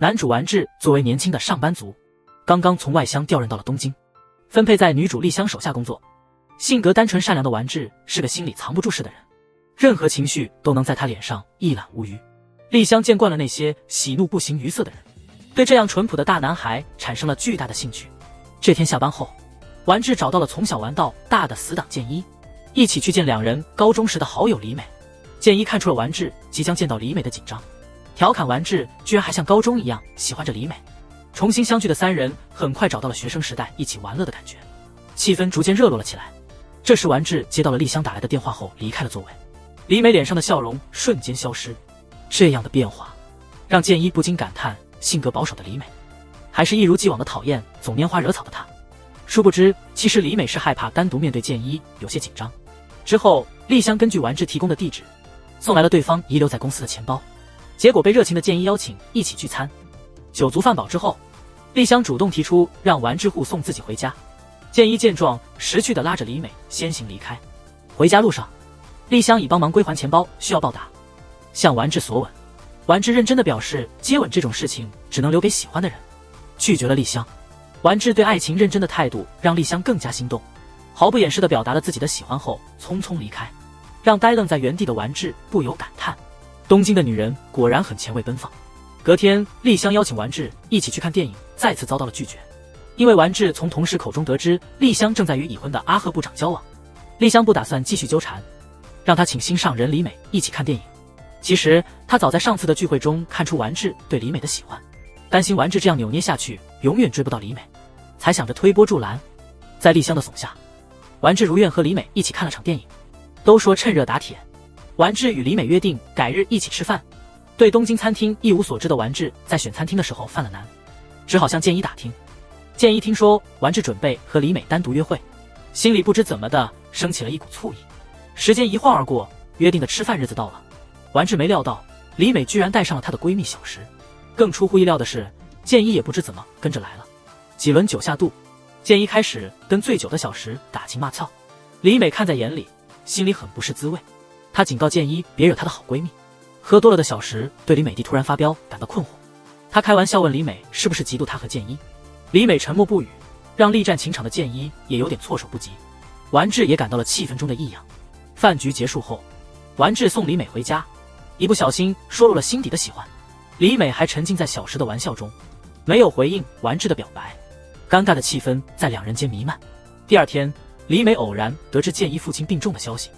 男主丸治作为年轻的上班族，刚刚从外乡调任到了东京，分配在女主丽香手下工作。性格单纯善良的丸治是个心里藏不住事的人，任何情绪都能在他脸上一览无余。丽香见惯了那些喜怒不形于色的人，对这样淳朴的大男孩产生了巨大的兴趣。这天下班后，丸治找到了从小玩到大的死党健一，一起去见两人高中时的好友李美。健一看出了丸治即将见到李美的紧张，调侃丸治居然还像高中一样喜欢着李美。重新相聚的三人很快找到了学生时代一起玩乐的感觉，气氛逐渐热络了起来。这时丸治接到了丽香打来的电话后离开了座位，李美脸上的笑容瞬间消失。这样的变化让健一不禁感叹，性格保守的李美还是一如既往的讨厌总拈花惹草的他。殊不知其实李美是害怕单独面对健一，有些紧张。之后丽香根据丸治提供的地址送来了对方遗留在公司的钱包，结果被热情的健一邀请一起聚餐。酒足饭饱之后，丽香主动提出让丸治护送自己回家。健一见状识趣地拉着李美先行离开。回家路上，丽香以帮忙归还钱包需要报答，向丸治索吻。丸治认真地表示接吻这种事情只能留给喜欢的人，拒绝了丽香。丸治对爱情认真的态度让丽香更加心动，毫不掩饰地表达了自己的喜欢后匆匆离开，让呆愣在原地的丸治不由感叹，东京的女人果然很前卫奔放。隔天，丽香邀请丸治一起去看电影，再次遭到了拒绝。因为丸治从同事口中得知丽香正在与已婚的阿贺部长交往，丽香不打算继续纠缠，让他请心上人李美一起看电影。其实他早在上次的聚会中看出丸治对李美的喜欢，担心丸治这样扭捏下去永远追不到李美，才想着推波助澜。在丽香的怂下，丸治如愿和李美一起看了场电影。都说趁热打铁，丸治与李美约定改日一起吃饭。对东京餐厅一无所知的丸治在选餐厅的时候犯了难，只好向健一打听。健一听说丸治准备和李美单独约会，心里不知怎么的升起了一股醋意。时间一晃而过，约定的吃饭日子到了，丸治没料到李美居然带上了她的闺蜜小石。更出乎意料的是，健一也不知怎么跟着来了。几轮酒下肚，健一开始跟醉酒的小石打情骂俏，李美看在眼里，心里很不是滋味。她警告健一别惹她的好闺蜜。喝多了的小石对李美弟突然发飙感到困惑，他开玩笑问李美是不是嫉妒他和健一。李美沉默不语，让力战情场的健一也有点措手不及。丸治也感到了气氛中的异样。饭局结束后，丸治送李美回家，一不小心说入了心底的喜欢。李美还沉浸在小石的玩笑中，没有回应丸治的表白。尴尬的气氛在两人间弥漫。第二天，李美偶然得知健一父亲病重的消息，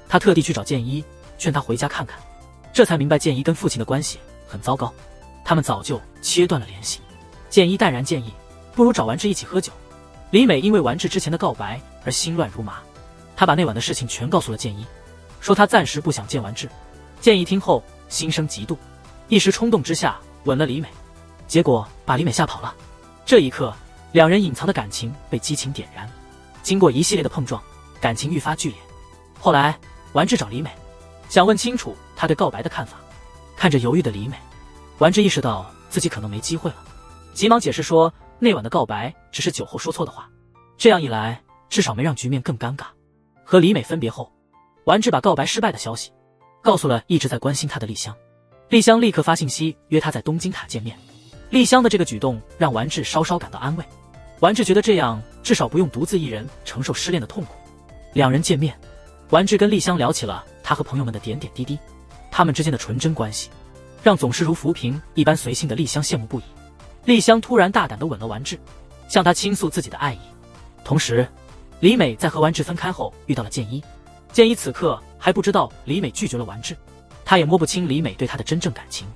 她特地去找健一，劝他回家看看，这才明白健一跟父亲的关系很糟糕，他们早就切断了联系。健一淡然建议不如找丸治一起喝酒。李美因为丸治之前的告白而心乱如麻，她把那晚的事情全告诉了健一，说她暂时不想见丸治。健一听后心生嫉妒，一时冲动之下吻了李美，结果把李美吓跑了。这一刻，两人隐藏的感情被激情点燃，经过一系列的碰撞，感情愈发剧烈。后来丸治找李美，想问清楚他对告白的看法。看着犹豫的李美，丸治意识到自己可能没机会了，急忙解释说那晚的告白只是酒后说错的话，这样一来至少没让局面更尴尬。和李美分别后，丸治把告白失败的消息告诉了一直在关心他的丽香。丽香立刻发信息约他在东京塔见面。丽香的这个举动让丸治稍稍感到安慰，丸治觉得这样至少不用独自一人承受失恋的痛苦。两人见面，丸治跟丽香聊起了他和朋友们的点点滴滴，他们之间的纯真关系让总是如浮萍一般随性的丽香羡慕不已。丽香突然大胆地吻了丸治，向他倾诉自己的爱意。同时，李美在和丸治分开后遇到了健一，健一此刻还不知道李美拒绝了丸治，他也摸不清李美对他的真正感情。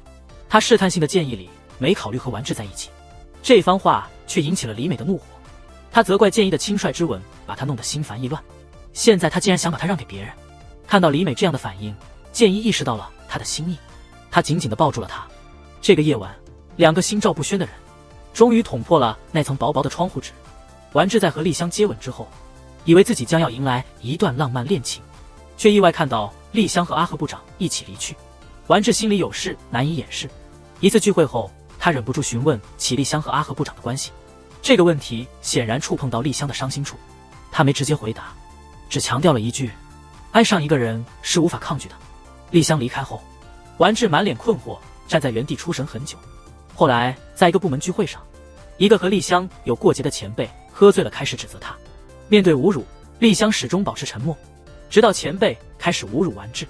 他试探性的建议里没考虑和丸治在一起，这番话却引起了李美的怒火。他责怪健一的轻率之吻把他弄得心烦意乱，现在他竟然想把他让给别人。看到李美这样的反应，健一意识到了他的心意，他紧紧地抱住了她。这个夜晚，两个心照不宣的人终于捅破了那层薄薄的窗户纸。丸治在和丽香接吻之后，以为自己将要迎来一段浪漫恋情，却意外看到丽香和阿贺部长一起离去。丸治心里有事难以掩饰。一次聚会后，他忍不住询问起丽香和阿贺部长的关系，这个问题显然触碰到丽香的伤心处，他没直接回答，只强调了一句：爱上一个人是无法抗拒的。丽香离开后，丸治满脸困惑，站在原地出神很久。后来，在一个部门聚会上，一个和丽香有过节的前辈喝醉了，开始指责他。面对侮辱，丽香始终保持沉默，直到前辈开始侮辱完治，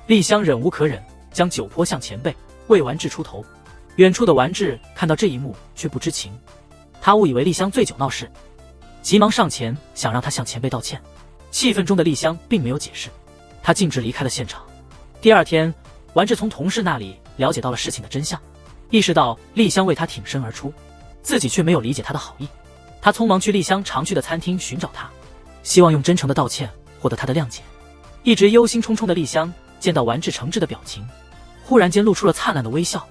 丽香忍无可忍，将酒泼向前辈，为完治出头。远处的完治看到这一幕，却不知情，他误以为丽香醉酒闹事，急忙上前想让他向前辈道歉。气愤中的丽香并没有解释，他径直离开了现场。第二天，完治从同事那里了解到了事情的真相，意识到丽香为他挺身而出，自己却没有理解他的好意。他匆忙去丽香常去的餐厅寻找他，希望用真诚的道歉获得他的谅解。一直忧心忡忡的丽香见到完治诚挚的表情，忽然间露出了灿烂的微笑。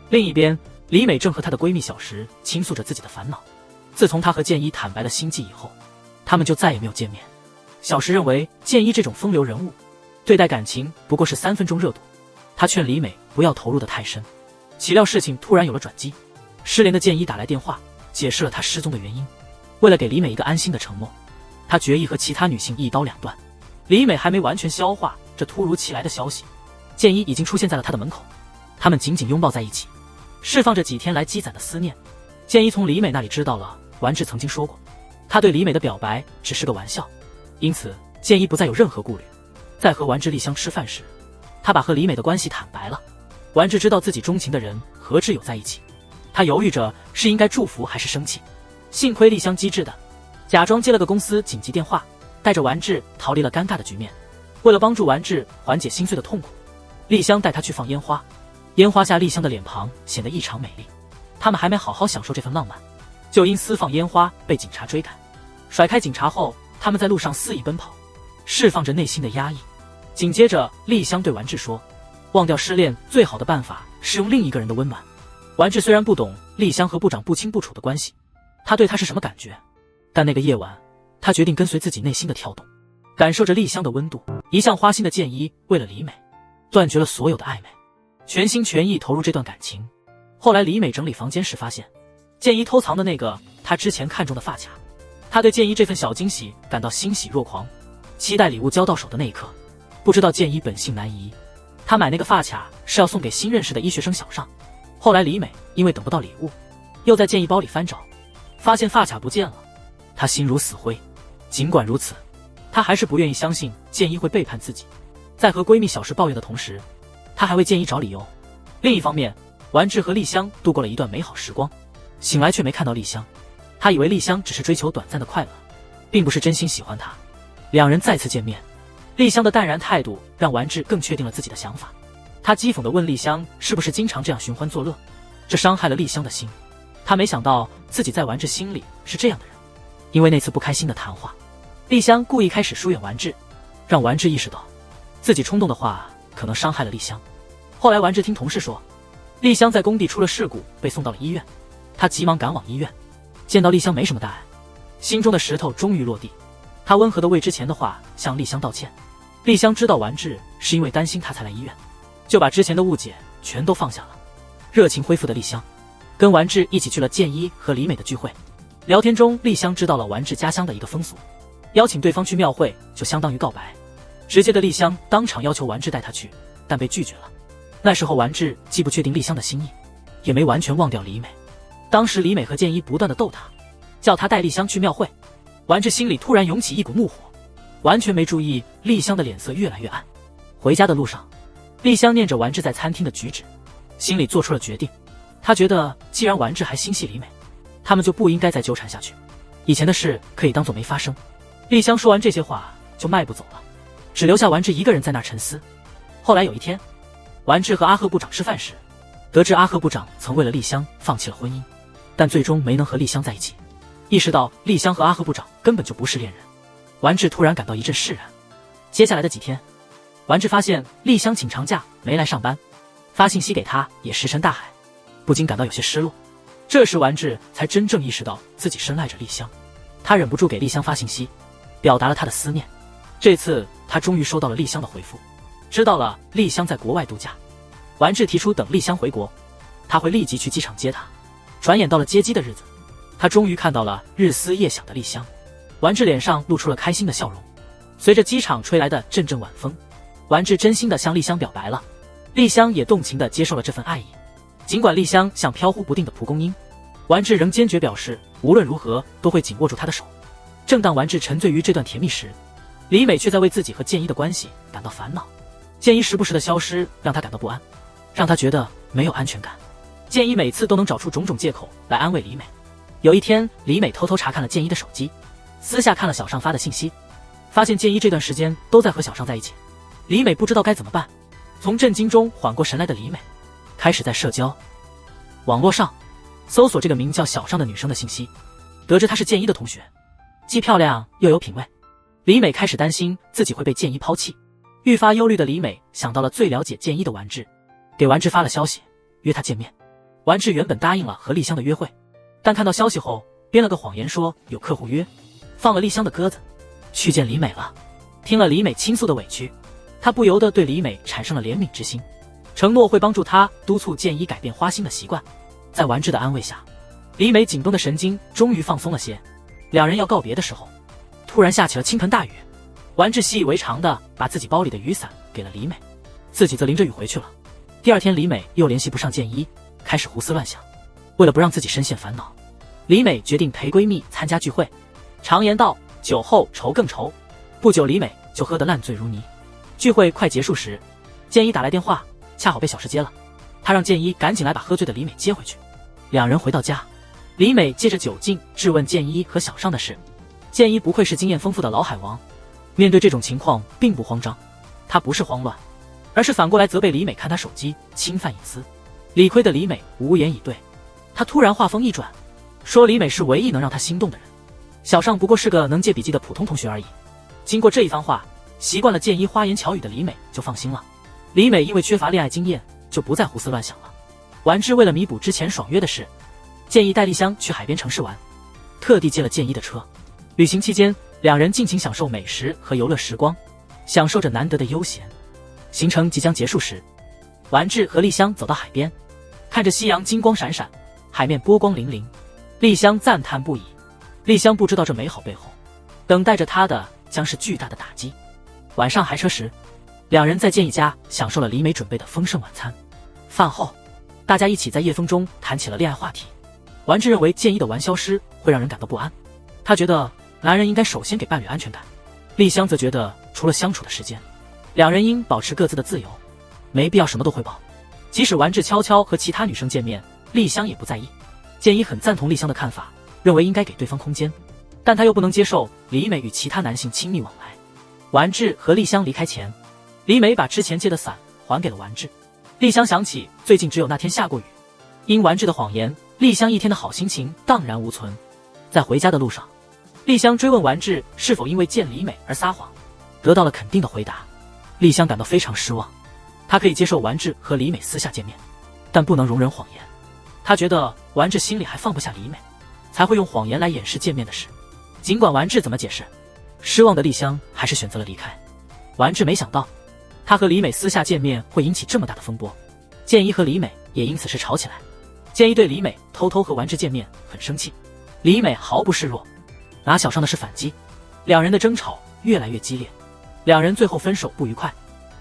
另一边，李美正和她的闺蜜小石倾诉着自己的烦恼。自从她和建一坦白了心迹以后，他们就再也没有见面。小石认为建一这种风流人物，对待感情不过是3分钟热度，他劝李美不要投入得太深。岂料事情突然有了转机，失联的建一打来电话，解释了他失踪的原因。为了给李美一个安心的承诺，他决意和其他女性一刀两断。李美还没完全消化这突如其来的消息，建一已经出现在了她的门口，他们紧紧拥抱在一起，释放着几天来积攒的思念。建一从李美那里知道了完治曾经说过，他对李美的表白只是个玩笑，因此建一不再有任何顾虑。在和完治丽香吃饭时，他把和李美的关系坦白了。完治知道自己钟情的人和挚友在一起，他犹豫着是应该祝福还是生气。幸亏丽香机智的假装接了个公司紧急电话，带着完治逃离了尴尬的局面。为了帮助完治缓解心碎的痛苦，丽香带他去放烟花。烟花下丽香的脸庞显得异常美丽，他们还没好好享受这份浪漫，就因私放烟花被警察追赶。甩开警察后，他们在路上肆意奔跑，释放着内心的压抑。紧接着，丽香对完治说，忘掉失恋最好的办法是用另一个人的温暖。完治虽然不懂丽香和部长不清不楚的关系，他对她是什么感觉，但那个夜晚，他决定跟随自己内心的跳动，感受着丽香的温度。一向花心的建一为了李美，断绝了所有的暧昧，全心全意投入这段感情。后来李美整理房间时发现，建一偷藏的那个他之前看中的发卡，他对建一这份小惊喜感到欣喜若狂，期待礼物交到手的那一刻。不知道建一本性难移，他买那个发卡是要送给新认识的医学生小尚。后来李美因为等不到礼物，又在建一包里翻找，发现发卡不见了，他心如死灰。尽管如此，他还是不愿意相信建一会背叛自己。在和闺蜜小石抱怨的同时，他还为建一找理由。另一方面，完治和丽香度过了一段美好时光，醒来却没看到丽香。他以为丽香只是追求短暂的快乐，并不是真心喜欢他。两人再次见面，丽香的淡然态度让完治更确定了自己的想法。他讥讽地问丽香是不是经常这样寻欢作乐，这伤害了丽香的心。他没想到自己在完治心里是这样的人。因为那次不开心的谈话，丽香故意开始疏远完治，让完治意识到自己冲动的话可能伤害了丽香。后来完治听同事说，丽香在工地出了事故，被送到了医院。他急忙赶往医院，见到丽香没什么大碍，心中的石头终于落地。他温和地为之前的话向丽香道歉。丽香知道完治是因为担心他才来医院，就把之前的误解全都放下了。热情恢复的丽香跟完治一起去了建一和李美的聚会。聊天中，丽香知道了完治家乡的一个风俗，邀请对方去庙会就相当于告白。直接的丽香当场要求完治带她去，但被拒绝了。那时候完治既不确定丽香的心意，也没完全忘掉李美。当时李美和建一不断的逗他，叫他带丽香去庙会。完治心里突然涌起一股怒火，完全没注意丽香的脸色越来越暗。回家的路上，丽香念着完治在餐厅的举止，心里做出了决定。她觉得既然完治还心系李美，他们就不应该再纠缠下去，以前的事可以当作没发生。丽香说完这些话就迈步走了，只留下完治一个人在那儿沉思。后来有一天，完治和阿赫部长吃饭时，得知阿赫部长曾为了丽香放弃了婚姻，但最终没能和丽香在一起。意识到丽香和阿赫部长根本就不是恋人，完治突然感到一阵释然。接下来的几天，完治发现丽香请长假没来上班，发信息给他也石沉大海，不禁感到有些失落。这时完治才真正意识到自己深爱着丽香，他忍不住给丽香发信息，表达了他的思念。这次他终于收到了丽香的回复，知道了丽香在国外度假。完治提出等丽香回国，他会立即去机场接她。转眼到了接机的日子，他终于看到了日思夜想的丽香，完治脸上露出了开心的笑容。随着机场吹来的阵阵晚风，完治真心地向丽香表白了，丽香也动情地接受了这份爱意。尽管丽香像飘忽不定的蒲公英，丸治仍坚决表示无论如何都会紧握住她的手。正当丸治沉醉于这段甜蜜时，李美却在为自己和剑一的关系感到烦恼。剑一时不时的消失让他感到不安，让他觉得没有安全感。剑一每次都能找出种种借口来安慰李美。有一天，李美偷偷查看了剑一的手机，私下看了小尚发的信息，发现剑一这段时间都在和小尚在一起。李美不知道该怎么办，从震惊中缓过神来的李美，开始在社交网络上搜索这个名叫小尚的女生的信息，得知她是剑一的同学，既漂亮又有品味。李美开始担心自己会被剑一抛弃，愈发忧虑的李美想到了最了解剑一的丸治，给丸治发了消息，约他见面。丸治原本答应了和丽香的约会，但看到消息后编了个谎言说有客户约，放了丽香的鸽子，去见李美了。听了李美倾诉的委屈，他不由得对李美产生了怜悯之心，承诺会帮助她督促剑一改变花心的习惯。在丸治的安慰下，李美紧绷的神经终于放松了些。两人要告别的时候，突然下起了倾盆大雨。丸治习以为常的把自己包里的雨伞给了李美，自己则淋着雨回去了。第二天，李美又联系不上剑一，开始胡思乱想。为了不让自己深陷烦恼，李美决定陪闺蜜参加聚会。常言道，酒后愁更愁。不久，李美就喝得烂醉如泥。聚会快结束时，剑一打来电话，恰好被小石接了。他让剑一赶紧来把喝醉的李美接回去。两人回到家，李美借着酒劲质问剑一和小尚的事。剑一不愧是经验丰富的老海王，面对这种情况并不慌张，他不是慌乱，而是反过来责备李美看他手机侵犯隐私。理亏的李美无言以对，他突然话锋一转，说李美是唯一能让他心动的人，小尚不过是个能借笔记的普通同学而已。经过这一番话，习惯了剑一花言巧语的李美就放心了。李美因为缺乏恋爱经验，就不再胡思乱想了。丸治为了弥补之前爽约的事，建议带丽香去海边城市玩，特地借了剑一的车。旅行期间，两人尽情享受美食和游乐时光，享受着难得的悠闲。行程即将结束时，丸治和丽香走到海边，看着夕阳金光闪闪，海面波光粼粼，丽香赞叹不已。丽香不知道这美好背后，等待着她的将是巨大的打击。晚上还车时，两人在建一家享受了李美准备的丰盛晚餐。饭后，大家一起在夜风中谈起了恋爱话题。丸治认为建一的玩消失会让人感到不安，他觉得男人应该首先给伴侣安全感。丽香则觉得除了相处的时间，两人应保持各自的自由，没必要什么都汇报。即使丸治悄悄和其他女生见面，丽香也不在意。建一很赞同丽香的看法，认为应该给对方空间，但他又不能接受李美与其他男性亲密往来。丸治和丽香离开前，李美把之前借的伞还给了丸治。丽香想起最近只有那天下过雨，因丸治的谎言，丽香一天的好心情荡然无存。在回家的路上，丽香追问丸治是否因为见李美而撒谎，得到了肯定的回答。丽香感到非常失望，她可以接受丸治和李美私下见面，但不能容忍谎言。她觉得丸治心里还放不下李美，才会用谎言来掩饰见面的事。尽管丸治怎么解释，失望的丽香还是选择了离开。丸治没想到，他和李美私下见面会引起这么大的风波，建一和李美也因此事吵起来。建一对李美偷偷和丸治见面很生气，李美毫不示弱，拿小尚的事反击，两人的争吵越来越激烈，两人最后分手不愉快。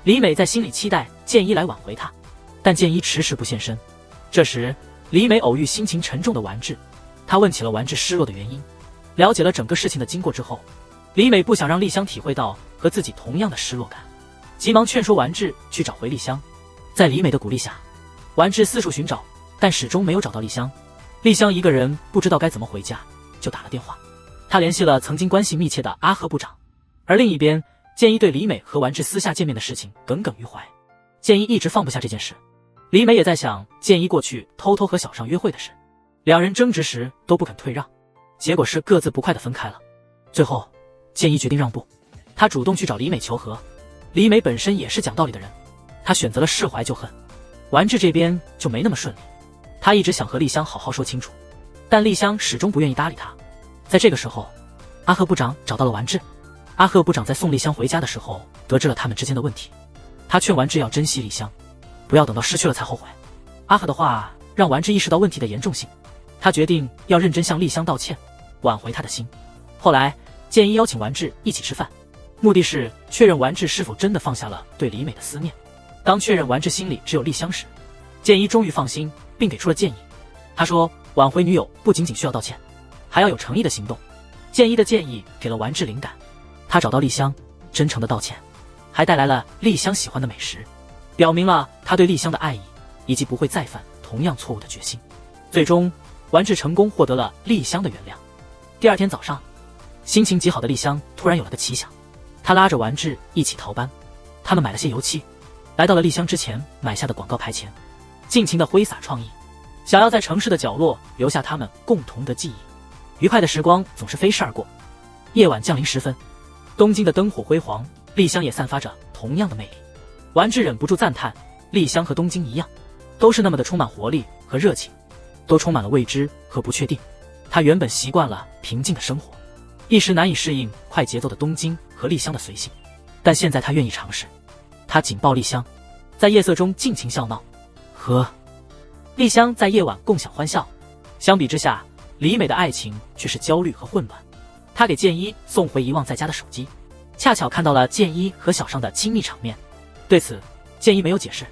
李美在心里期待建一来挽回她，但建一迟迟不现身。这时，李美偶遇心情沉重的丸治，她问起了丸治失落的原因。了解了整个事情的经过之后，李美不想让丽香体会到和自己同样的失落感，急忙劝说丸治去找回丽香。在李美的鼓励下，丸治四处寻找，但始终没有找到丽香。丽香一个人不知道该怎么回家，就打了电话。他联系了曾经关系密切的阿贺部长。而另一边，建一对李美和丸治私下见面的事情耿耿于怀，建一一直放不下这件事。李美也在想建一过去偷偷和小尚约会的事，两人争执时都不肯退让，结果是各自不快地分开了。最后，建一决定让步，他主动去找李美求和。李美本身也是讲道理的人，她选择了释怀就恨。丸治这边就没那么顺利，他一直想和丽香好好说清楚，但丽香始终不愿意搭理他。在这个时候，阿贺部长找到了丸治。阿贺部长在送丽香回家的时候得知了他们之间的问题，他劝丸治要珍惜丽香，不要等到失去了才后悔。阿贺的话让丸治意识到问题的严重性，他决定要认真向丽香道歉，挽回她的心。后来建一邀请丸治一起吃饭，目的是确认丸治是否真的放下了对李美的思念。当确认丸治心里只有丽香时，建一终于放心，并给出了建议。他说，挽回女友不仅仅需要道歉，还要有诚意的行动。建一的建议给了丸治灵感，他找到丽香，真诚的道歉，还带来了丽香喜欢的美食，表明了他对丽香的爱意，以及不会再犯同样错误的决心。最终，丸治成功获得了丽香的原谅。第二天早上，心情极好的丽香突然有了个奇想，她拉着丸治一起逃班。他们买了些油漆，来到了丽香之前买下的广告牌前，尽情的挥洒创意，想要在城市的角落留下他们共同的记忆。愉快的时光总是飞逝而过。夜晚降临时分，东京的灯火辉煌，丽香也散发着同样的魅力。丸治忍不住赞叹，丽香和东京一样，都是那么的充满活力和热情，都充满了未知和不确定。他原本习惯了平静的生活，一时难以适应快节奏的东京和丽香的随性，但现在他愿意尝试。他紧抱丽香，在夜色中尽情笑闹，和丽香在夜晚共享欢笑。相比之下，李美的爱情却是焦虑和混乱。她给建一送回遗忘在家的手机，恰巧看到了建一和小尚的亲密场面。对此，建一没有解释，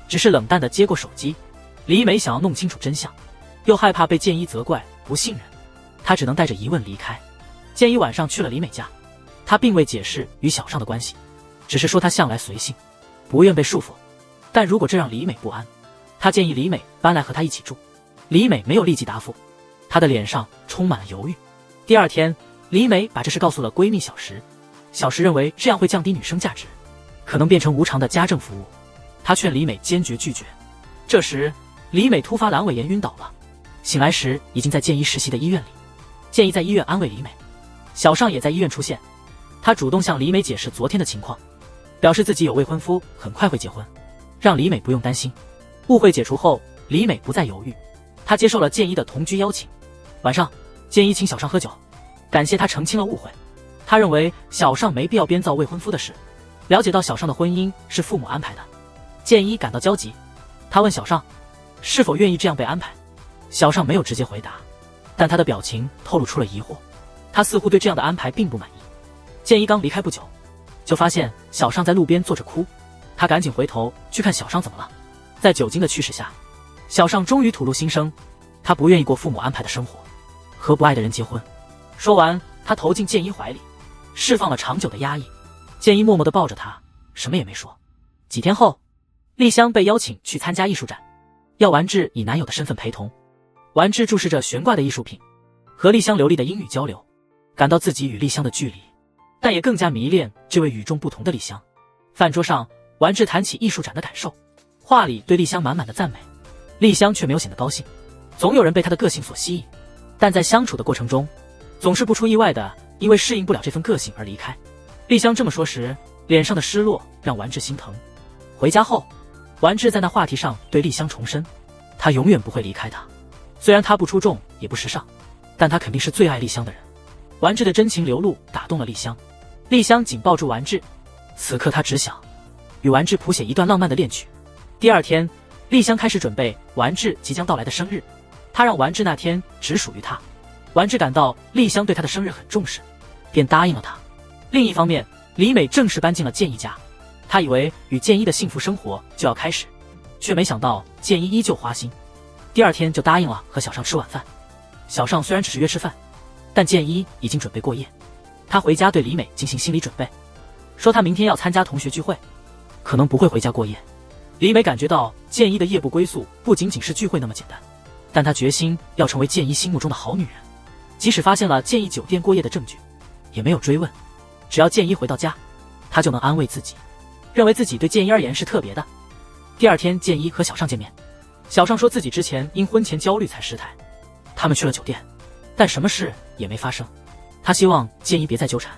只是冷淡地接过手机。李美想要弄清楚真相，又害怕被建一责怪不信任，她只能带着疑问离开。建一晚上去了李美家，他并未解释与小尚的关系，只是说他向来随性，不愿被束缚。但如果这让李美不安，他建议李美搬来和他一起住。李美没有立即答复，她的脸上充满了犹豫。第二天，李美把这事告诉了闺蜜小石。小石认为这样会降低女生价值，可能变成无偿的家政服务。她劝李美坚决拒绝。这时，李美突发阑尾炎晕倒了，醒来时已经在建一实习的医院里。建一在医院安慰李美，小尚也在医院出现。他主动向李美解释昨天的情况，表示自己有未婚夫，很快会结婚，让李美不用担心。误会解除后，李美不再犹豫，她接受了建一的同居邀请。晚上，建一请小尚喝酒，感谢他澄清了误会。他认为小尚没必要编造未婚夫的事，了解到小尚的婚姻是父母安排的。建一感到焦急，他问小尚是否愿意这样被安排。小尚没有直接回答，但他的表情透露出了疑惑，他似乎对这样的安排并不满意。建一刚离开不久，就发现小尚在路边坐着哭，他赶紧回头去看小尚怎么了。在酒精的驱使下，小尚终于吐露心声，他不愿意过父母安排的生活，和不爱的人结婚。说完，他投进建一怀里，释放了长久的压抑。建一默默地抱着他，什么也没说。几天后，丽香被邀请去参加艺术展，要丸治以男友的身份陪同。丸治注视着悬挂的艺术品，和丽香流利的英语交流，感到自己与丽香的距离，但也更加迷恋这位与众不同的丽香。饭桌上，丸治谈起艺术展的感受，话里对丽香满满的赞美。丽香却没有显得高兴，总有人被她的个性所吸引，但在相处的过程中，总是不出意外的因为适应不了这份个性而离开。丽香这么说时，脸上的失落让丸治心疼。回家后，丸治在那话题上对丽香重申，他永远不会离开她。虽然他不出众也不时尚，但他肯定是最爱丽香的人。丸治的真情流露打动了丽香，丽香紧抱住丸治，此刻她只想与丸治谱写一段浪漫的恋曲。第二天，丽香开始准备丸治即将到来的生日，她让丸治那天只属于他。丸治感到丽香对他的生日很重视，便答应了他。另一方面，李美正式搬进了建一家，他以为与建一的幸福生活就要开始，却没想到建一依旧花心。第二天就答应了和小尚吃晚饭。小尚虽然只是约吃饭，但建一已经准备过夜。他回家对李美进行心理准备，说他明天要参加同学聚会，可能不会回家过夜。李美感觉到建一的夜不归宿不仅仅是聚会那么简单，但她决心要成为建一心目中的好女人。即使发现了建一酒店过夜的证据，也没有追问，只要建一回到家，她就能安慰自己，认为自己对建一而言是特别的。第二天，建一和小尚见面，小尚说自己之前因婚前焦虑才失态。他们去了酒店，但什么事也没发生。他希望建一别再纠缠。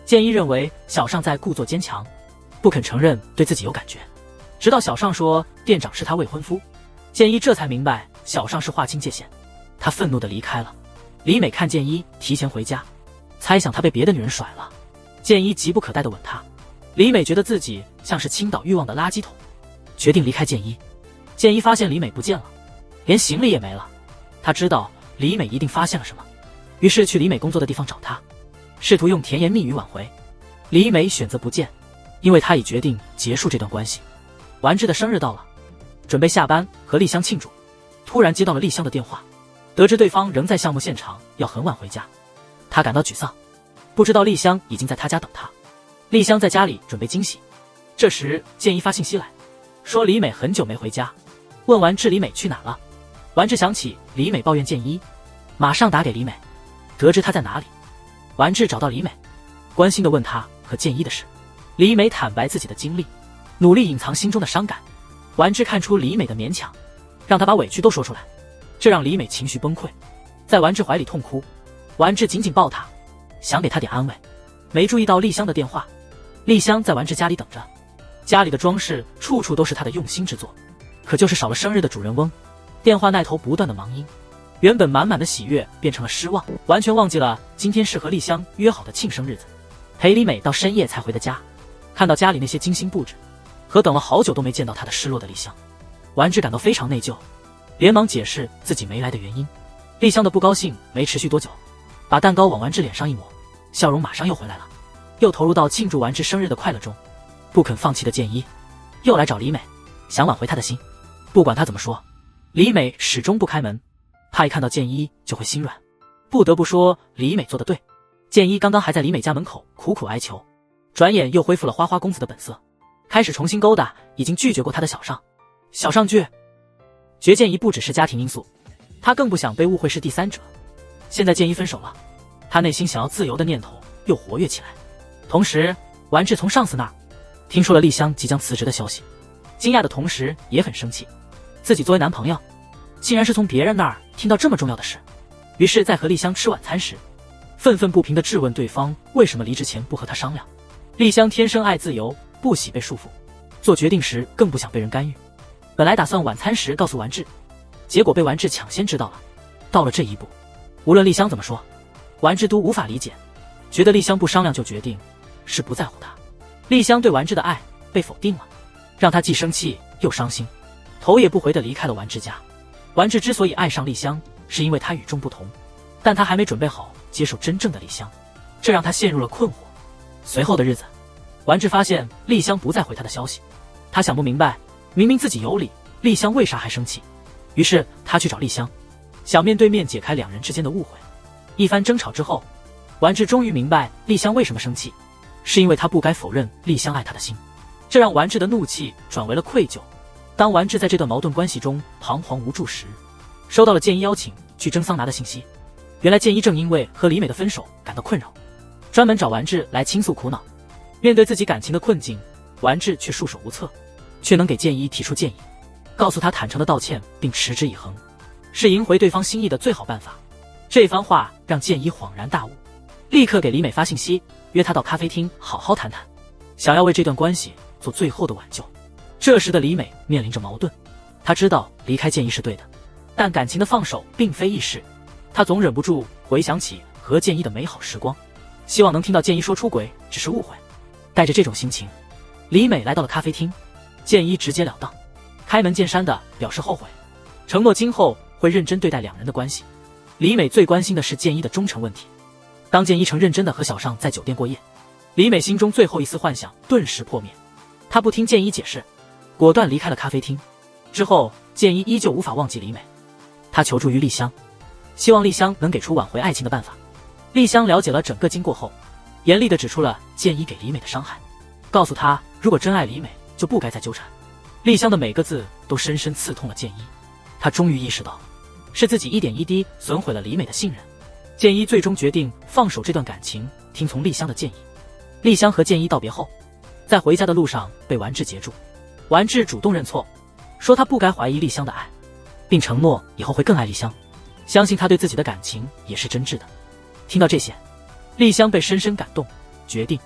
建一认为小尚在故作坚强，不肯承认对自己有感觉，直到小尚说店长是他未婚夫，建一这才明白小尚是划清界限。他愤怒地离开了。李美看建一提前回家，猜想他被别的女人甩了。建一急不可待地吻他，李美觉得自己像是倾倒欲望的垃圾桶，决定离开建一。建一发现李美不见了，连行李也没了。他知道李美一定发现了什么，于是去李美工作的地方找她，试图用甜言蜜语挽回。李美选择不见，因为她已决定结束这段关系。丸治的生日到了，准备下班和丽香庆祝，突然接到了丽香的电话，得知对方仍在项目现场，要很晚回家，他感到沮丧，不知道丽香已经在他家等他。丽香在家里准备惊喜，这时建一发信息来，说李美很久没回家，问完志李美去哪了。完志想起李美抱怨建一，马上打给李美，得知她在哪里。完志找到李美，关心地问她和建一的事。李美坦白自己的经历，努力隐藏心中的伤感。完志看出李美的勉强，让她把委屈都说出来，这让李美情绪崩溃，在完志怀里痛哭。完志紧紧抱她，想给她点安慰，没注意到丽香的电话。丽香在完志家里等着，家里的装饰处处都是她的用心之作，可就是少了生日的主人翁。电话那头不断的忙音，原本满满的喜悦变成了失望，完全忘记了今天是和丽香约好的庆生日子。陪李美到深夜才回的家，看到家里那些精心布置，和等了好久都没见到她的失落的丽香，完志感到非常内疚，连忙解释自己没来的原因。丽香的不高兴没持续多久，把蛋糕往完志脸上一抹，笑容马上又回来了，又投入到庆祝完志生日的快乐中。不肯放弃的建一又来找李美，想挽回她的心。不管他怎么说，李美始终不开门，怕一看到建一就会心软。不得不说李美做得对，建一刚刚还在李美家门口苦苦哀求，转眼又恢复了花花公子的本色，开始重新勾搭已经拒绝过他的小上。小上觉建一不只是家庭因素，他更不想被误会是第三者。现在建一分手了，他内心想要自由的念头又活跃起来。同时完志从上司那儿听说了丽香即将辞职的消息，惊讶的同时也很生气，自己作为男朋友竟然是从别人那儿听到这么重要的事。于是在和丽香吃晚餐时，愤愤不平地质问对方为什么离职前不和他商量。丽香天生爱自由，不喜被束缚，做决定时更不想被人干预。本来打算晚餐时告诉完志，结果被完志抢先知道了。到了这一步，无论丽香怎么说，完志都无法理解，觉得丽香不商量就决定是不在乎他。丽香对完志的爱被否定了，让他既生气又伤心，头也不回地离开了完志家。完志之所以爱上丽香，是因为他与众不同，但他还没准备好接受真正的丽香，这让他陷入了困惑。随后的日子，完志发现丽香不再回他的消息，他想不明白，明明自己有理，丽香为啥还生气？于是他去找丽香，想面对面解开两人之间的误会。一番争吵之后，完志终于明白丽香为什么生气，是因为他不该否认丽香爱他的心，这让完志的怒气转为了愧疚。当完志在这段矛盾关系中彷徨无助时，收到了建一邀请去蒸桑拿的信息。原来建一正因为和李美的分手感到困扰，专门找完志来倾诉苦恼。面对自己感情的困境，完志却束手无策，却能给建一提出建议，告诉他坦诚的道歉并持之以恒，是赢回对方心意的最好办法。这番话让建一恍然大悟，立刻给李美发信息，约她到咖啡厅好好谈谈，想要为这段关系做最后的挽救。这时的李美面临着矛盾，她知道离开建一是对的，但感情的放手并非易事。她总忍不住回想起和建一的美好时光，希望能听到建一说出轨只是误会。带着这种心情，李美来到了咖啡厅，建一直截了当，开门见山地表示后悔，承诺今后会认真对待两人的关系。李美最关心的是建一的忠诚问题。当建一诚认真地和小尚在酒店过夜，李美心中最后一丝幻想顿时破灭，她不听建一解释，果断离开了咖啡厅。之后建一依旧无法忘记李美，他求助于丽香，希望丽香能给出挽回爱情的办法。丽香了解了整个经过后，严厉地指出了建一给李美的伤害，告诉她如果真爱李美就不该再纠缠。丽香的每个字都深深刺痛了建一，他终于意识到是自己一点一滴损毁了李美的信任。建一最终决定放手这段感情，听从丽香的建议。丽香和建一道别后，在回家的路上被完志截住。完志主动认错，说他不该怀疑丽香的爱，并承诺以后会更爱丽香，相信他对自己的感情也是真挚的。听到这些，丽香被深深感动，决定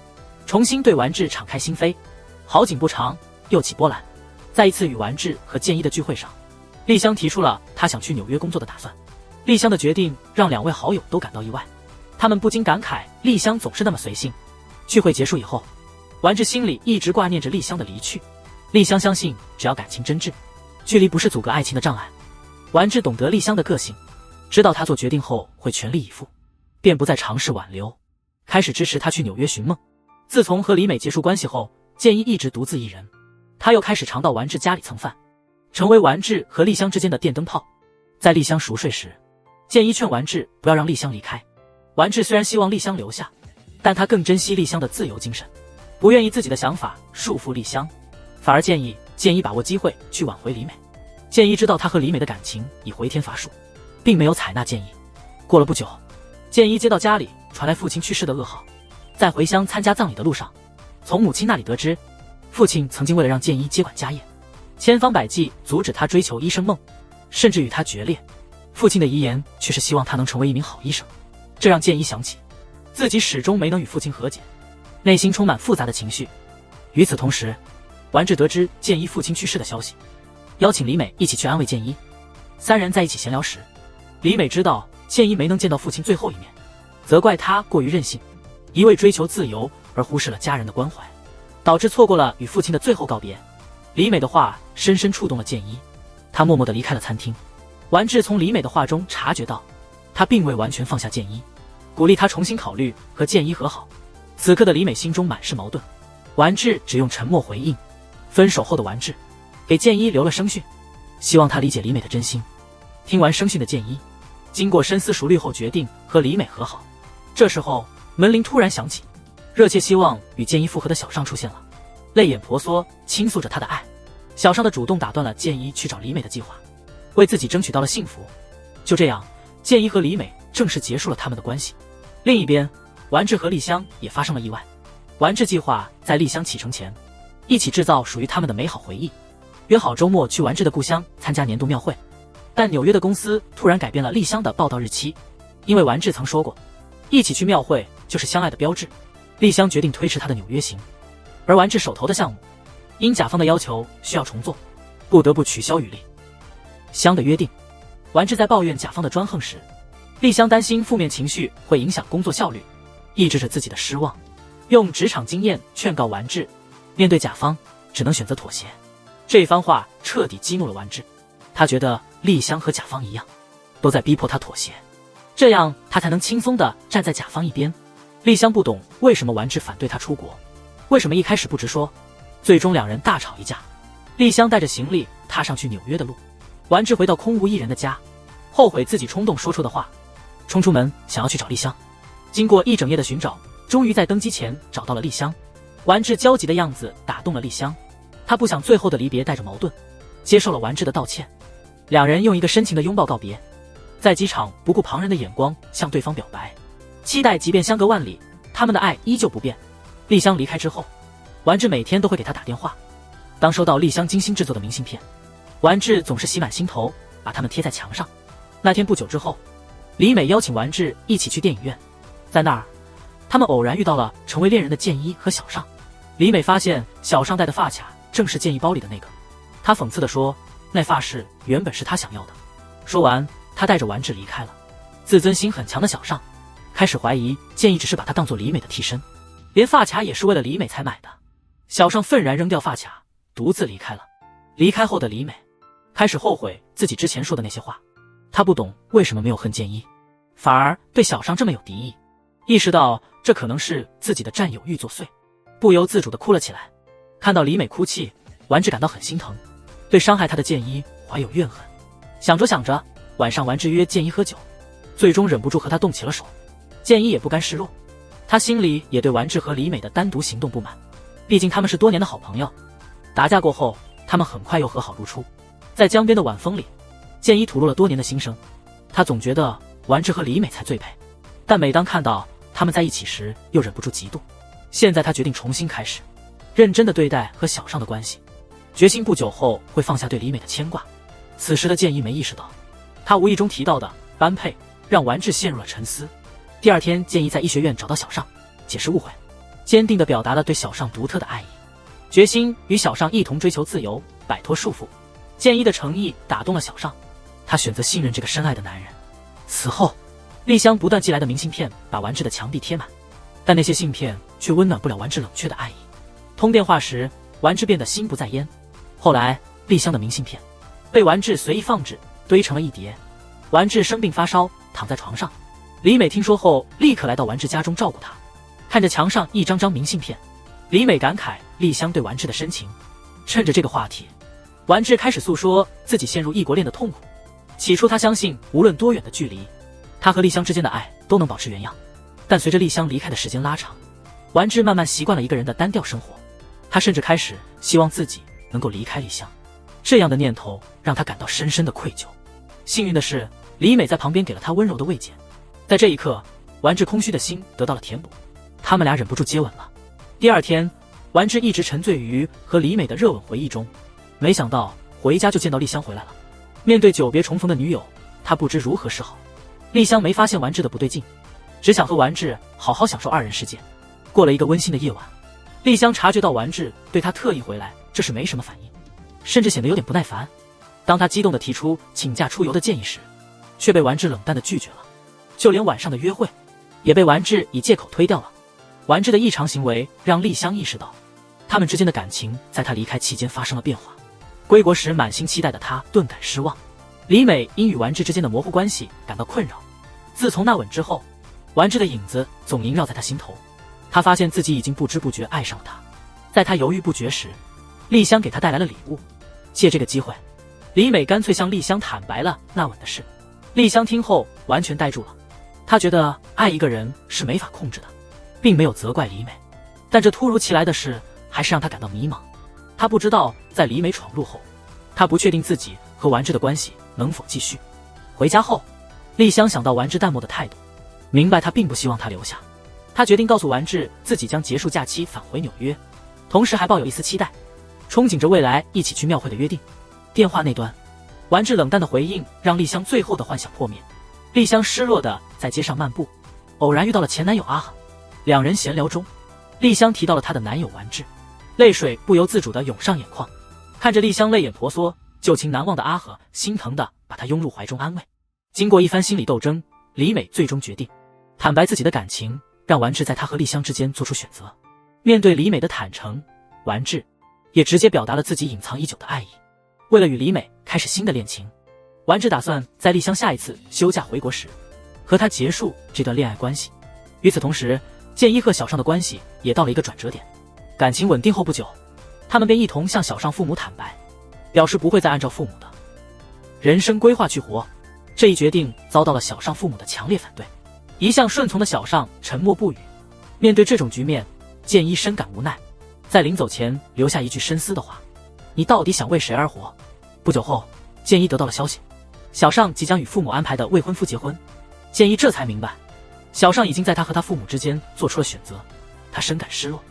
重新对完志敞开心扉。好景不长，又起波澜。在一次与完志和建一的聚会上，丽香提出了她想去纽约工作的打算。丽香的决定让两位好友都感到意外，他们不禁感慨丽香总是那么随性。聚会结束以后，完志心里一直挂念着丽香的离去。丽香相信只要感情真挚，距离不是阻隔爱情的障碍。完志懂得丽香的个性，知道她做决定后会全力以赴，便不再尝试挽留，开始支持她去纽约寻梦。自从和李美结束关系后，建一一直独自一人，他又开始常到完志家里蹭饭。成为丸治和丽香之间的电灯泡。在丽香熟睡时，建一劝丸治不要让丽香离开。丸治虽然希望丽香留下，但他更珍惜丽香的自由精神，不愿意自己的想法束缚丽香，反而建议把握机会去挽回李美。建一知道他和李美的感情已回天乏术，并没有采纳建议。过了不久，建一接到家里传来父亲去世的噩耗，在回乡参加葬礼的路上，从母亲那里得知，父亲曾经为了让建一接管家业，千方百计阻止他追求医生梦，甚至与他决裂。父亲的遗言却是希望他能成为一名好医生，这让建一想起自己始终没能与父亲和解，内心充满复杂的情绪。与此同时，丸治得知建一父亲去世的消息，邀请李美一起去安慰建一。三人在一起闲聊时，李美知道建一没能见到父亲最后一面，责怪他过于任性，一味追求自由而忽视了家人的关怀，导致错过了与父亲的最后告别。李美的话深深触动了建一，他默默地离开了餐厅。丸治从李美的话中察觉到，他并未完全放下建一，鼓励他重新考虑和建一和好。此刻的李美心中满是矛盾，丸治只用沉默回应。分手后的丸治给建一留了声讯，希望他理解李美的真心。听完声讯的建一，经过深思熟虑后决定和李美和好。这时候门铃突然响起，热切希望与建一复合的小尚出现了，泪眼婆娑倾诉着他的爱。小尚的主动打断了建一去找李美的计划，为自己争取到了幸福。就这样，建一和李美正式结束了他们的关系。另一边，丸治和丽香也发生了意外。丸治计划在丽香启程前一起制造属于他们的美好回忆，约好周末去丸治的故乡参加年度庙会。但纽约的公司突然改变了丽香的报道日期，因为丸治曾说过一起去庙会就是相爱的标志。丽香决定推迟他的纽约行，而丸治手头的项目因甲方的要求需要重做，不得不取消与丽香的约定。丸治在抱怨甲方的专横时，丽香担心负面情绪会影响工作效率，抑制着自己的失望，用职场经验劝告丸治，面对甲方只能选择妥协。这番话彻底激怒了丸治，他觉得丽香和甲方一样，都在逼迫他妥协，这样他才能轻松地站在甲方一边。丽香不懂为什么丸治反对他出国，为什么一开始不直说，最终两人大吵一架。丽香带着行李踏上去纽约的路，丸治回到空无一人的家，后悔自己冲动说出的话，冲出门想要去找丽香。经过一整夜的寻找，终于在登机前找到了丽香。丸治焦急的样子打动了丽香，他不想最后的离别带着矛盾，接受了丸治的道歉。两人用一个深情的拥抱告别，在机场不顾旁人的眼光向对方表白，期待即便相隔万里，他们的爱依旧不变。丽香离开之后，丸治每天都会给她打电话。当收到丽香精心制作的明信片，丸治总是喜满心头，把它们贴在墙上。那天不久之后，李美邀请丸治一起去电影院，在那儿他们偶然遇到了成为恋人的建一和小尚。李美发现小尚戴的发卡正是建一包里的那个，她讽刺地说，那发饰原本是他想要的。说完，他带着丸治离开了。自尊心很强的小尚开始怀疑建一只是把他当作李美的替身，连发卡也是为了李美才买的。小尚愤然扔掉发卡，独自离开了。离开后的李美开始后悔自己之前说的那些话，她不懂为什么没有恨建一，反而对小尚这么有敌意。意识到这可能是自己的占有欲作祟，不由自主地哭了起来。看到李美哭泣，丸治感到很心疼，对伤害他的建一怀有怨恨。想着想着，晚上丸治约建一喝酒，最终忍不住和他动起了手。建一也不甘示弱，他心里也对丸治和李美的单独行动不满，毕竟他们是多年的好朋友。打架过后，他们很快又和好如初。在江边的晚风里，建一吐露了多年的心声。他总觉得丸治和李美才最配，但每当看到他们在一起时，又忍不住嫉妒。现在他决定重新开始，认真地对待和小尚的关系，决心不久后会放下对李美的牵挂。此时的建一没意识到，他无意中提到的般配让丸治陷入了沉思。第二天，建一在医学院找到小尚，解释误会，坚定地表达了对小尚独特的爱意，决心与小尚一同追求自由，摆脱束缚。建一的诚意打动了小尚，他选择信任这个深爱的男人。此后，丽香不断寄来的明信片把丸治的墙壁贴满，但那些信片却温暖不了丸治冷却的爱意。通电话时，丸治变得心不在焉。后来，丽香的明信片被丸治随意放置，堆成了一叠。丸治生病发烧，躺在床上。李美听说后，立刻来到丸治家中照顾他。看着墙上一张张明信片，李美感慨丽香对丸治的深情。趁着这个话题，丸治开始诉说自己陷入异国恋的痛苦。起初他相信无论多远的距离，他和丽香之间的爱都能保持原样。但随着丽香离开的时间拉长，丸治慢慢习惯了一个人的单调生活。他甚至开始希望自己能够离开丽香，这样的念头让他感到深深的愧疚。幸运的是，李美在旁边给了他温柔的慰藉。在这一刻，丸治空虚的心得到了填补，他们俩忍不住接吻了。第二天，丸治一直沉醉于和李美的热吻回忆中，没想到回家就见到丽香回来了。面对久别重逢的女友，他不知如何是好。丽香没发现丸治的不对劲，只想和丸治好好享受二人世界。过了一个温馨的夜晚，丽香察觉到丸治对她特意回来，这是没什么反应，甚至显得有点不耐烦。当她激动地提出请假出游的建议时，却被丸治冷淡地拒绝了。就连晚上的约会，也被丸治以借口推掉了。丸治的异常行为让丽香意识到，他们之间的感情在他离开期间发生了变化。归国时满心期待的他顿感失望。李美因与丸治之间的模糊关系感到困扰。自从那吻之后，丸治的影子总萦绕在他心头。他发现自己已经不知不觉爱上了他。在他犹豫不决时，丽香给他带来了礼物。借这个机会，李美干脆向丽香坦白了那吻的事。丽香听后完全呆住了。她觉得爱一个人是没法控制的，并没有责怪李美，但这突如其来的事还是让她感到迷茫。她不知道在李美闯入后，她不确定自己和丸治的关系能否继续。回家后，丽香想到丸治淡漠的态度，明白他并不希望她留下。她决定告诉丸治自己将结束假期返回纽约，同时还抱有一丝期待，憧憬着未来一起去庙会的约定。电话那端，丸治冷淡的回应让丽香最后的幻想破灭。丽香失落的在街上漫步，偶然遇到了前男友阿和。两人闲聊中，丽香提到了她的男友丸治，泪水不由自主地涌上眼眶。看着丽香泪眼婆娑、旧情难忘的阿和，心疼地把她拥入怀中安慰。经过一番心理斗争，李美最终决定坦白自己的感情，让丸治在她和丽香之间做出选择。面对李美的坦诚，丸治也直接表达了自己隐藏已久的爱意。为了与李美开始新的恋情，丸治打算在丽香下一次休假回国时，和她结束这段恋爱关系。与此同时，建一和小尚的关系也到了一个转折点。感情稳定后不久，他们便一同向小尚父母坦白，表示不会再按照父母的人生规划去活。这一决定遭到了小尚父母的强烈反对。一向顺从的小尚沉默不语。面对这种局面，建一深感无奈，在临走前留下一句深思的话：你到底想为谁而活？不久后，建一得到了消息，小尚即将与父母安排的未婚夫结婚。建一这才明白，小尚已经在他和他父母之间做出了选择，他深感失落。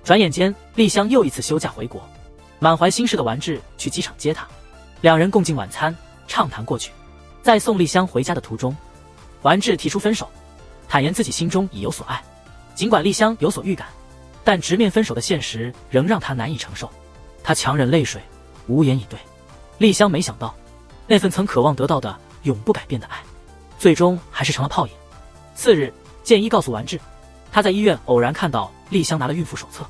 转眼间，丽香又一次休假回国，满怀心事的丸治去机场接她，两人共进晚餐，畅谈过去。在送丽香回家的途中，丸治提出分手，坦言自己心中已有所爱。尽管丽香有所预感，但直面分手的现实仍让她难以承受。她强忍泪水，无言以对。丽香没想到，那份曾渴望得到的永不改变的爱，最终还是成了泡影。次日，建一告诉丸治，他在医院偶然看到丽香拿了孕妇手册，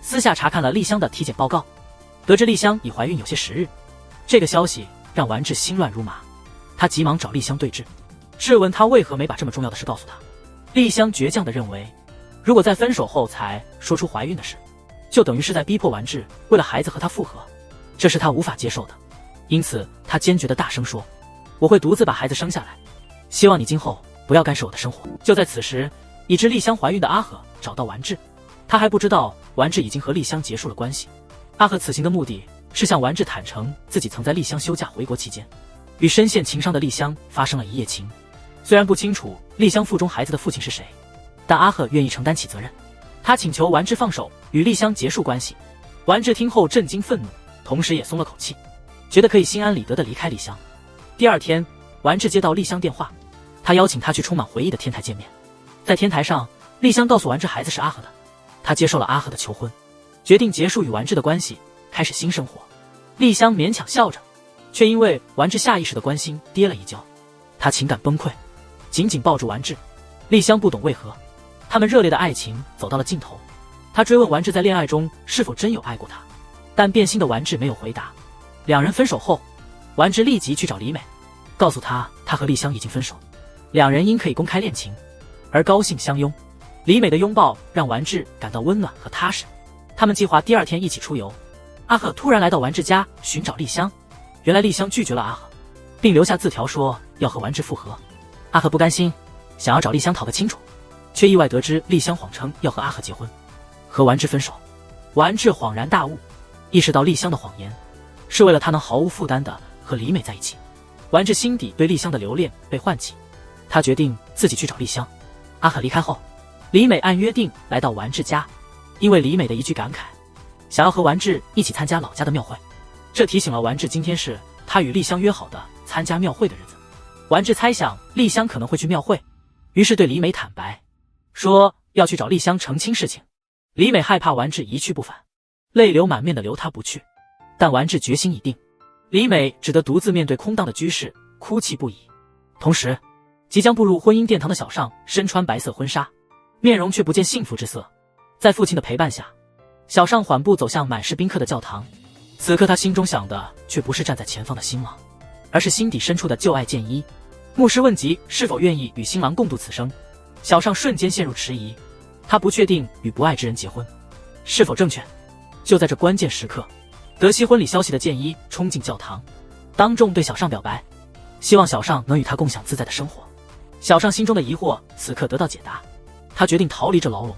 私下查看了丽香的体检报告，得知丽香已怀孕有些时日。这个消息让丸治心乱如麻，他急忙找丽香对质，质问她为何没把这么重要的事告诉他。丽香倔强地认为，如果在分手后才说出怀孕的事，就等于是在逼迫丸治为了孩子和他复合，这是他无法接受的。因此他坚决地大声说，我会独自把孩子生下来，希望你今后不要干涉我的生活。就在此时，已知丽香怀孕的阿和找到丸治，他还不知道丸治已经和丽香结束了关系。阿和此行的目的是向丸治坦诚自己曾在丽香休假回国期间，与深陷情伤的丽香发生了一夜情。虽然不清楚丽香腹中孩子的父亲是谁，但阿和愿意承担起责任。他请求丸治放手，与丽香结束关系。丸治听后震惊愤怒，同时也松了口气，觉得可以心安理得地离开丽香。第二天，丸治接到丽香电话，他邀请她去充满回忆的天台见面。在天台上，丽香告诉丸治孩子是阿和的，他接受了阿和的求婚，决定结束与丸治的关系，开始新生活。丽香勉强笑着，却因为丸治下意识的关心跌了一跤，她情感崩溃，紧紧抱住丸治。丽香不懂为何，他们热烈的爱情走到了尽头。她追问丸治在恋爱中是否真有爱过她，但变心的丸治没有回答。两人分手后，丸治立即去找李美，告诉她他和丽香已经分手，两人因可以公开恋情而高兴相拥。李美的拥抱让丸治感到温暖和踏实。他们计划第二天一起出游，阿赫突然来到丸治家寻找丽香，原来丽香拒绝了阿赫，并留下字条说要和丸治复合。阿赫不甘心，想要找丽香讨个清楚，却意外得知丽香谎称要和阿赫结婚，和丸治分手。丸治恍然大悟，意识到丽香的谎言是为了他能毫无负担地和李美在一起。丸治心底对丽香的留恋被唤起，他决定自己去找丽香。阿赫离开后，李美按约定来到丸治家，因为李美的一句感慨，想要和丸治一起参加老家的庙会，这提醒了丸治今天是他与丽香约好的参加庙会的日子。丸治猜想丽香可能会去庙会，于是对李美坦白，说要去找丽香澄清事情。李美害怕丸治一去不返，泪流满面的留他不去，但丸治决心已定，李美只得独自面对空荡的居室，哭泣不已。同时，即将步入婚姻殿堂的小尚身穿白色婚纱，面容却不见幸福之色。在父亲的陪伴下，小尚缓步走向满是宾客的教堂。此刻他心中想的却不是站在前方的新郎，而是心底深处的旧爱健一。牧师问及是否愿意与新郎共度此生，小尚瞬间陷入迟疑，他不确定与不爱之人结婚是否正确。就在这关键时刻，得悉婚礼消息的健一冲进教堂，当众对小尚表白，希望小尚能与他共享自在的生活。小尚心中的疑惑此刻得到解答，他决定逃离这牢笼，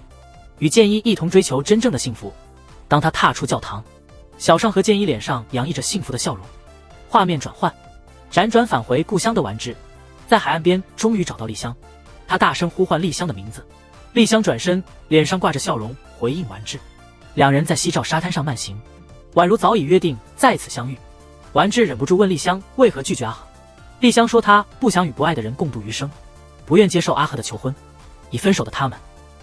与健一一同追求真正的幸福。当他踏出教堂，小尚和健一脸上洋溢着幸福的笑容。画面转换，辗转返回故乡的丸治在海岸边终于找到丽香，他大声呼唤丽香的名字。丽香转身，脸上挂着笑容回应丸治。两人在夕照沙滩上慢行，宛如早已约定再次相遇。丸治忍不住问丽香为何拒绝阿赫，丽香说她不想与不爱的人共度余生，不愿接受阿赫的求婚。已分手的他们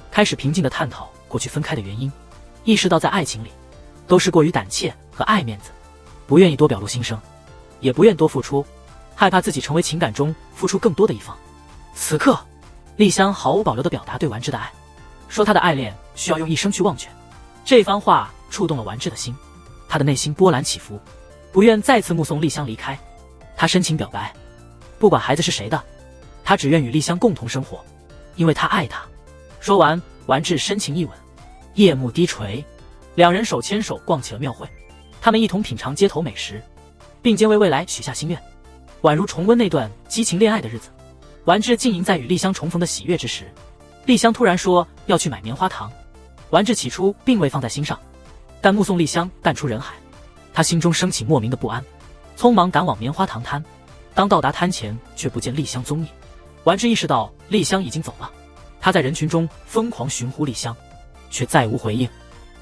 开始平静地探讨过去分开的原因，意识到在爱情里都是过于胆怯和爱面子，不愿意多表露心声，也不愿多付出，害怕自己成为情感中付出更多的一方。此刻，丽香毫无保留地表达对丸治的爱，说她的爱恋需要用一生去忘却。这番话触动了丸治的心，他的内心波澜起伏，不愿再次目送丽香离开。他深情表白，不管孩子是谁的，他只愿与丽香共同生活，因为他爱她。说完，丸治深情一吻。夜幕低垂，两人手牵手逛起了庙会，他们一同品尝街头美食，并肩为未来许下心愿，宛如重温那段激情恋爱的日子。丸治浸淫在与丽香重逢的喜悦之时，丽香突然说要去买棉花糖。丸治起初并未放在心上，但目送丽香淡出人海，他心中升起莫名的不安，匆忙赶往棉花糖摊。当到达摊前，却不见丽香踪影。丸治意识到丽香已经走了，他在人群中疯狂寻呼丽香，却再无回应。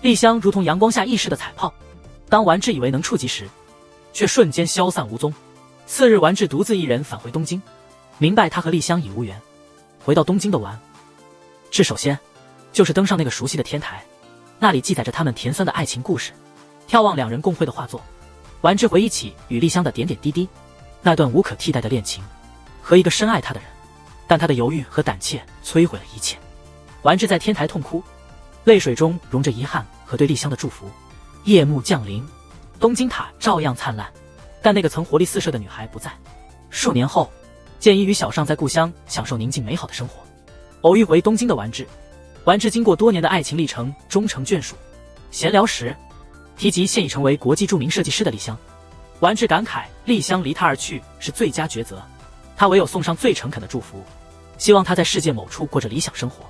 丽香如同阳光下易逝的彩泡，当丸治以为能触及时，却瞬间消散无踪。次日，丸治独自一人返回东京，明白他和丽香已无缘。回到东京的丸治首先就是登上那个熟悉的天台，那里记载着他们甜酸的爱情故事。眺望两人共绘的画作，丸治回忆起与丽香的点点滴滴，那段无可替代的恋情和一个深爱他的人，但他的犹豫和胆怯摧毁了一切。丸治在天台痛哭，泪水中融着遗憾和对丽香的祝福。夜幕降临，东京塔照样灿烂，但那个曾活力四射的女孩不在。数年后，健一与小尚在故乡享受宁静美好的生活，偶遇回东京的丸治。丸治经过多年的爱情历程终成眷属。闲聊时提及现已成为国际著名设计师的丽香，丸治感慨丽香离他而去是最佳抉择，他唯有送上最诚恳的祝福，希望他在世界某处过着理想生活。